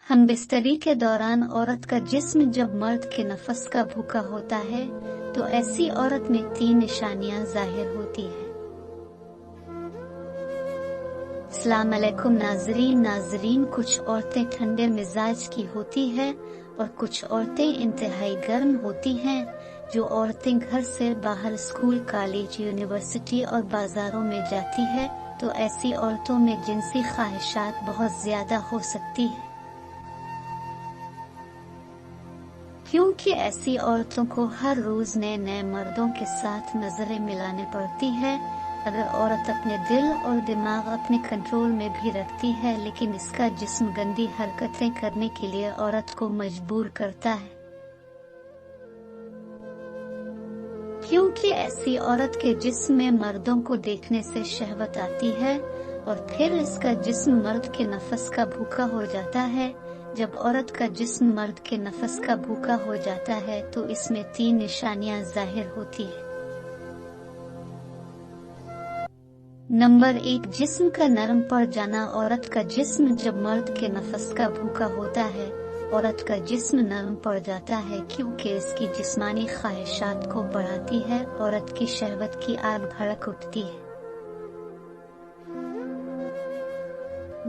हम बिस्तरी के दौरान औरत का जिस्म जब मर्द के नफस का भूखा होता है तो ऐसी औरत में 3 निशानियां जाहिर होती है। अस्सलाम वालेकुम नाजरीन, कुछ औरतें ठंडे मिजाज की होती है और कुछ औरतें इंतहाई गर्म होती हैं। जो औरतें घर से बाहर स्कूल, कॉलेज, यूनिवर्सिटी और बाजारों में जाती है तो ऐसी औरतों में जिनसी ख्वाहिशात बहुत ज्यादा हो सकती है, क्योंकि ऐसी औरतों को हर रोज नए नए मर्दों के साथ नजरें मिलाने पड़ती है। अगर औरत अपने दिल और दिमाग अपने कंट्रोल में भी रखती है, लेकिन इसका जिस्म गंदी हरकतें करने के लिए औरत को मजबूर करता है, क्योंकि ऐसी औरत के जिस्म में मर्दों को देखने से शहवत आती है और फिर इसका जिस्म मर्द के नफस का भूखा हो जाता है। जब औरत का जिस्म मर्द के नफस का भूखा हो जाता है तो इसमें 3 निशानियां जाहिर होती है। नंबर 1, जिस्म का नरम पड़ जाना। औरत का जिस्म जब मर्द के नफस का भूखा होता है, औरत का जिस्म नरम पड़ जाता है क्योंकि इसकी जिस्मानी ख्वाहिशात को बढ़ाती है। औरत की शहवत की आग भड़क उठती है।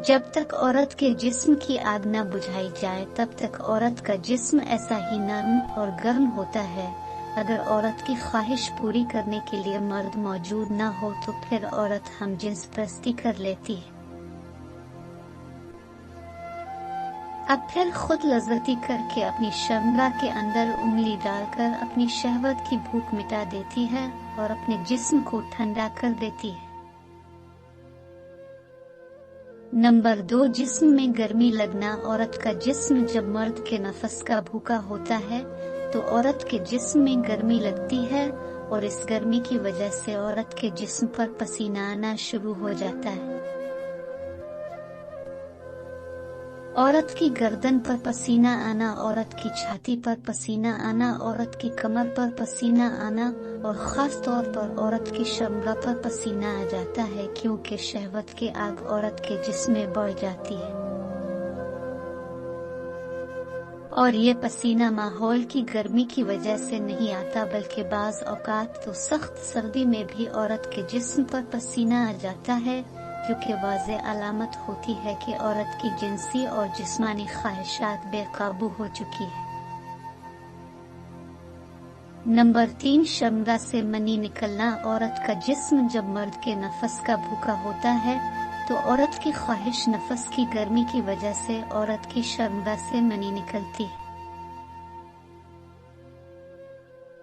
जब तक औरत के जिस्म की आग न बुझाई जाए तब तक औरत का जिस्म ऐसा ही नरम और गर्म होता है। अगर औरत की ख्वाहिश पूरी करने के लिए मर्द मौजूद न हो तो फिर औरत हमजिन्स परस्ती कर लेती है। अब फिर खुद लज़्ज़ती करके अपनी शर्मगाह के अंदर उंगली डालकर अपनी शहवत की भूख मिटा देती है और अपने जिस्म को ठंडा कर देती है। नंबर 2, जिस्म में गर्मी लगना। औरत का जिस्म जब मर्द के नफस का भूखा होता है तो औरत के जिस्म में गर्मी लगती है और इस गर्मी की वजह से औरत के जिस्म पर पसीना आना शुरू हो जाता है। औरत की गर्दन पर पसीना आना, औरत की छाती पर पसीना आना, औरत की कमर पर पसीना आना और खास तौर पर औरत की शर्मगाह पर पसीना आ जाता है क्योंकि शहवत की आग औरत के जिस्म में बढ़ जाती है। और ये पसीना माहौल की गर्मी की वजह से नहीं आता, बल्कि बाज औकात तो सख्त सर्दी में भी औरत के जिस्म पर पसीना आ जाता है, जो कि वाज़ेह अलामत होती है कि औरत की जिनसी और जिस्मानी ख्वाहिशात बेकाबू हो चुकी है। नंबर 3, शर्मगाह से मनी निकलना। औरत का जिस्म जब मर्द के नफस का भूखा होता है तो औरत की ख्वाहिश नफस की गर्मी की वजह से औरत की शर्मगाह से मनी निकलती है।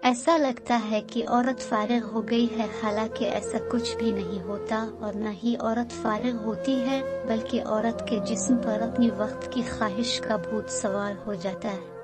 ऐसा लगता है कि औरत फारिग हो गई है, हालांकि ऐसा कुछ भी नहीं होता और न ही औरत फारिग होती है, बल्कि औरत के जिस्म पर अपनी वक्त की ख्वाहिश का भूत सवार हो जाता है।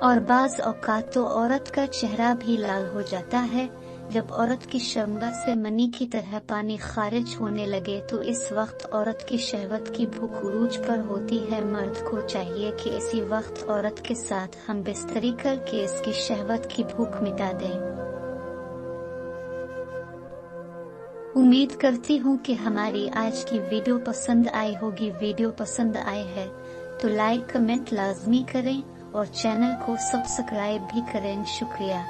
और बाज औकात तो औरत का चेहरा भी लाल हो जाता है। जब औरत की शर्मगाह से मनी की तरह पानी खारिज होने लगे तो इस वक्त औरत की शहवत की भूख उरूज पर होती है। मर्द को चाहिए कि इसी वक्त औरत के साथ हम बिस्तरी करके इसकी शहवत की भूख मिटा दें। उम्मीद करती हूँ कि हमारी आज की वीडियो पसंद आई होगी। वीडियो पसंद आए है तो लाइक कमेंट लाजमी करें और चैनल को सब्सक्राइब भी करें। शुक्रिया।